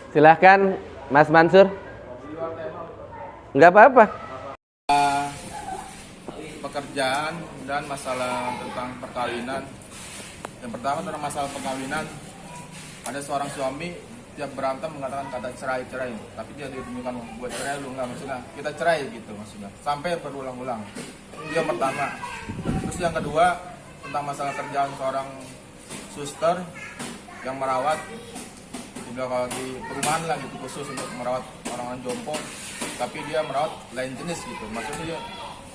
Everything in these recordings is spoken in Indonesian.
Silahkan Mas Mansur. Enggak apa-apa. Pekerjaan dan masalah tentang perkawinan. Yang pertama tentang masalah perkawinan, ada seorang suami tiap berantem mengatakan kata cerai, tapi dia ditunjukkan buat cerai lu nggak, maksudnya kita cerai gitu maksudnya, sampai berulang-ulang. Itu yang pertama. Terus yang kedua tentang masalah kerjaan seorang suster yang merawat, udah kalau di perumahan lah gitu, khusus untuk merawat orang-orang jompo, tapi dia merawat lain jenis gitu, maksudnya dia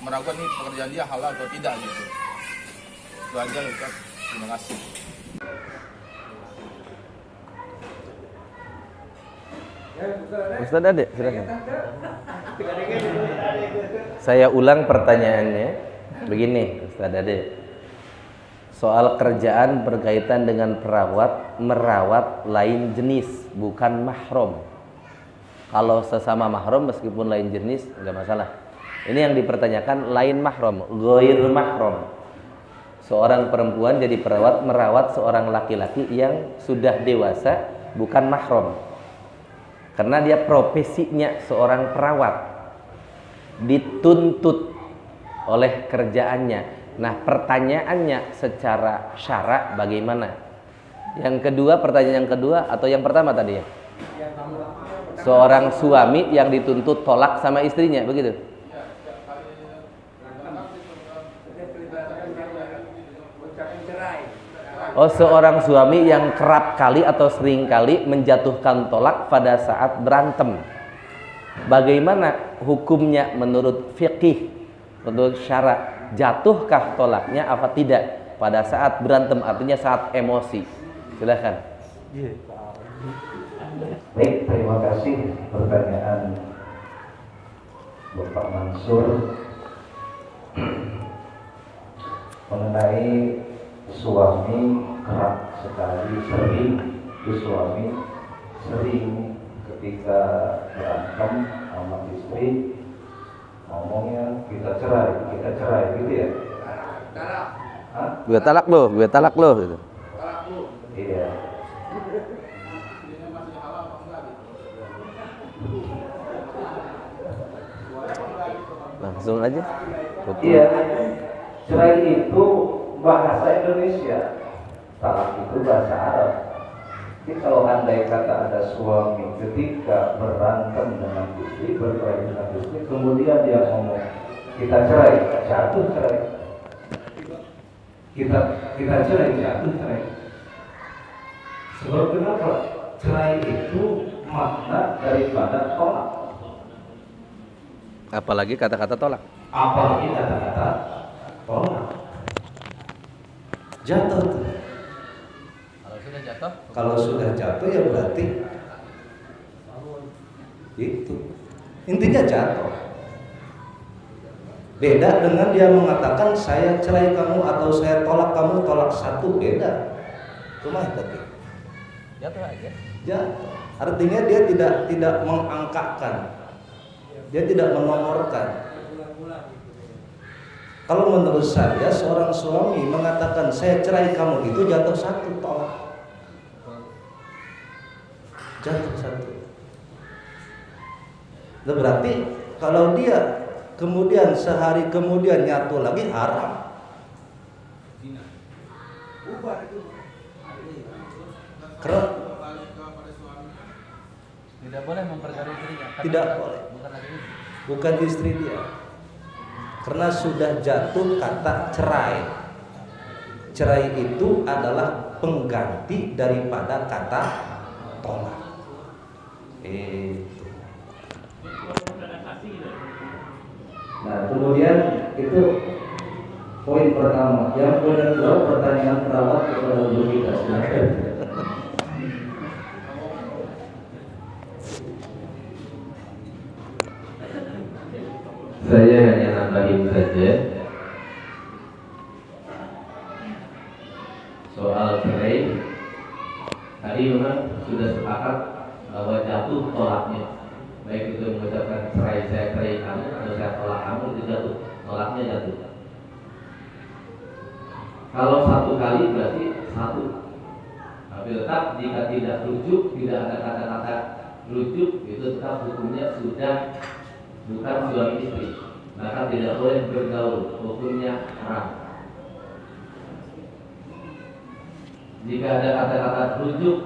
meragukan nih pekerjaan dia halal atau tidak gitu. Itu aja Ustaz. Terima kasih. Ustaz Ade, silakan. Saya ulang pertanyaannya. Begini, Ustaz Ade. Soal kerjaan berkaitan dengan merawat lain jenis, bukan mahram. Kalau sesama mahram meskipun lain jenis enggak masalah. Ini yang dipertanyakan lain mahram, ghair mahram. Seorang perempuan jadi merawat seorang laki-laki yang sudah dewasa, bukan mahram. Karena dia profesinya seorang perawat, dituntut oleh kerjaannya. Nah, pertanyaannya secara syara bagaimana? Yang kedua, pertanyaan yang kedua atau yang pertama tadi ya? Seorang suami yang dituntut tolak sama istrinya, begitu? Oh, seorang suami yang kerap kali atau sering kali menjatuhkan tolak pada saat berantem. Bagaimana hukumnya menurut fikih, menurut syara? Jatuhkah tolaknya apa tidak pada saat berantem, artinya saat emosi? Silakan. Baik, terima kasih pertanyaan Bapak Mansur mengenai suami kerap sekali suami sering ketika berantem sama istri ngomongnya kita cerai gitu ya. Gue talak lo gitu. Iya. Langsung aja. Iya. Cerai itu bahasa Indonesia, talak itu bahasa Arab. Jadi kalau andai kata ada suami ketika berantem dengan istri, berkelahi dengan istri, kemudian dia ngomong kita cerai, jatuh cerai. Kita cerai, jatuh cerai. Sebab kenapa? Cerai itu makna daripada tolak. Apalagi kata-kata tolak. Apalagi kata-kata tolak. Jatuh. Kalau sudah jatuh ya berarti itu intinya jatuh. Beda dengan dia mengatakan saya cerai kamu atau saya tolak kamu, tolak satu, beda. Cuma itu Jatuh aja. jatuh. Artinya dia tidak mengangkatkan, dia tidak menomorkan. Kalau menurut saya seorang suami mengatakan saya cerai kamu, itu jatuh satu, tolak. Jatuh satu. Nah, berarti kalau dia kemudian sehari kemudian nyatu lagi, haram. Tidak boleh mempercayai istrinya. Tidak boleh. Bukan istri dia. Karena sudah jatuh kata cerai. Cerai itu adalah pengganti daripada kata tolak. Itu. Nah, kemudian itu poin pertama. Yang kedua, pertanyaan perawat kepada guru kita. Silakan. Saya hanya nambahin saja soal cerai. Tadi memang sudah sepakat bahwa jatuh tolaknya, baik itu mengucapkan cerai, saya cerai kamu atau saya tolak kamu, itu jatuh, tolaknya jatuh. Kalau 1 kali berarti 1. Tapi tetap jika tidak rujuk, tidak ada kata-kata rujuk, itu tetap hukumnya sudah bukan suami istri, maka tidak boleh bergaul, hukumnya haram. Jika ada kata-kata rujuk,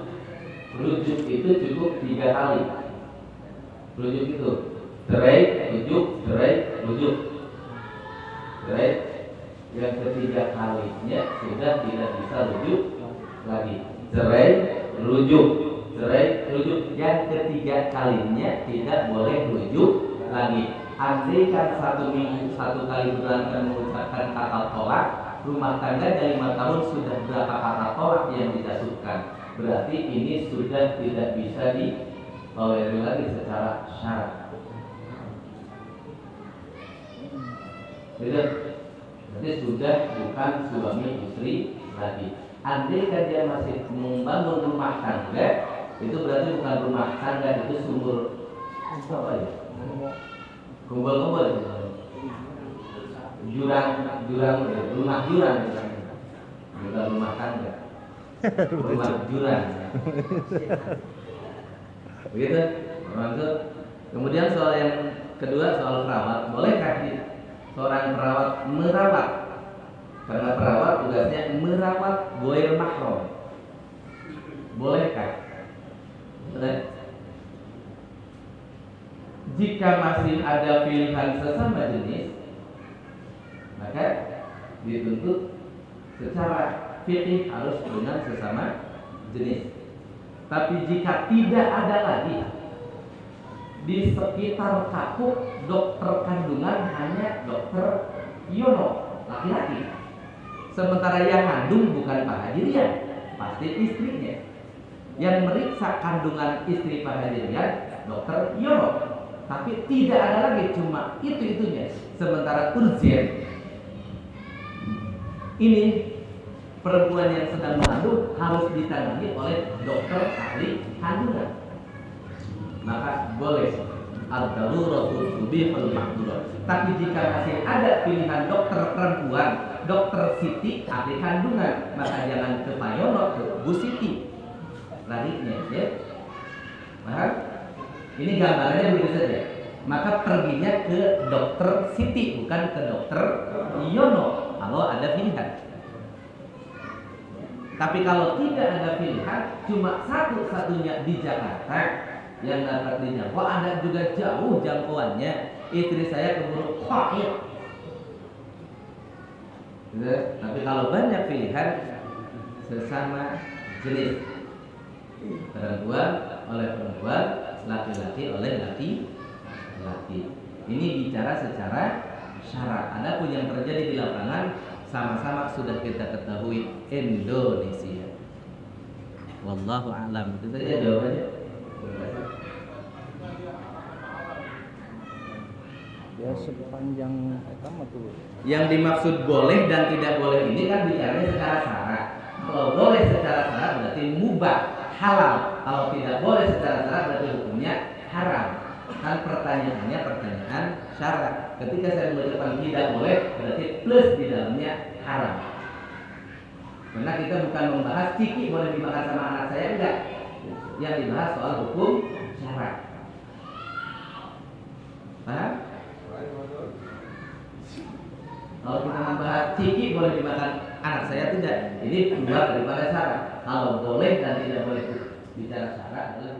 rujuk itu cukup 3 kali. Rujuk itu cerai, rujuk, cerai, rujuk. Cerai yang ketiga kalinya sudah tidak bisa rujuk lagi. Cerai, rujuk, cerai, rujuk. Yang ketiga kalinya tidak boleh rujuk lagi. Andaikan 1 minggu 1 kali berantem mengucapkan kata tolak, rumah tangga dari 5 tahun sudah berapa kata tolak yang dijatuhkan? Berarti ini sudah tidak bisa ditolerir lagi secara syarat. Jadi sudah bukan suami istri lagi. Andaikan dia masih membangun rumah tangga, itu berarti bukan rumah tangga, itu sumur apa ya? Kumpul-kumpul, jurang, rumah jurang, bukan rumah tangga, rumah jurang. Begitu, maksud. Kemudian soal yang kedua, soal perawat, bolehkah seorang perawat merawat? Karena perawat tugasnya merawat goir mahram. Bolehkah? Boleh. Jika masih ada pilihan sesama jenis, maka dituntut secara fikih harus dengan sesama jenis. Tapi jika tidak ada lagi, di sekitar kapuk dokter kandungan hanya dokter Yono, laki-laki. Sementara yang kandung bukan Pak Hajirian, pasti istrinya. Yang meriksa kandungan istri Pak Hajirian dokter Yono. Tapi tidak ada lagi, cuma itu-itunya. Sementara urgen, ini perempuan yang sedang mengandung harus ditangani oleh dokter ahli kandungan. Maka boleh ad-daruratu tubihul mahdurat. Tapi jika masih ada pilihan dokter perempuan, dokter Siti ahli kandungan, maka jangan ke Pak Yono, ke Bu Siti. Larinya, ya. Paham? Ini gambarannya begitu saja. Maka perginya ke dokter Siti, bukan ke dokter Yono, kalau ada pilihan. Tapi kalau tidak ada pilihan, cuma satu-satunya di Jakarta yang dapat dijangkau, ada juga jauh jangkauannya. Istri saya keburu haid. Tapi kalau banyak pilihan, sesama jenis, perempuan oleh perempuan, laki-laki oleh laki-laki. Ini bicara secara syarat. Adapun yang terjadi di lapangan sama-sama sudah kita ketahui Indonesia. Wallahu a'lam. Itu saja jawabannya. Ya sepanjang pertama tuh. Yang dimaksud boleh dan tidak boleh ini kan bicaranya secara syarat. Kalau boleh secara syarat berarti mubah, halal. Kalau tidak boleh secara syarat berarti hukumnya haram. Kan pertanyaannya pertanyaan syarat. Ketika saya mengucapkan tidak boleh berarti plus di dalamnya haram. Karena kita bukan membahas ciki boleh dimakan sama anak saya, enggak. Yang dibahas soal hukum syarat. Paham? Kalau kita membahas ciki boleh dimakan anak saya, tidak. Ini keluar daripada syarat. Kalau boleh dan tidak boleh bicara syarat adalah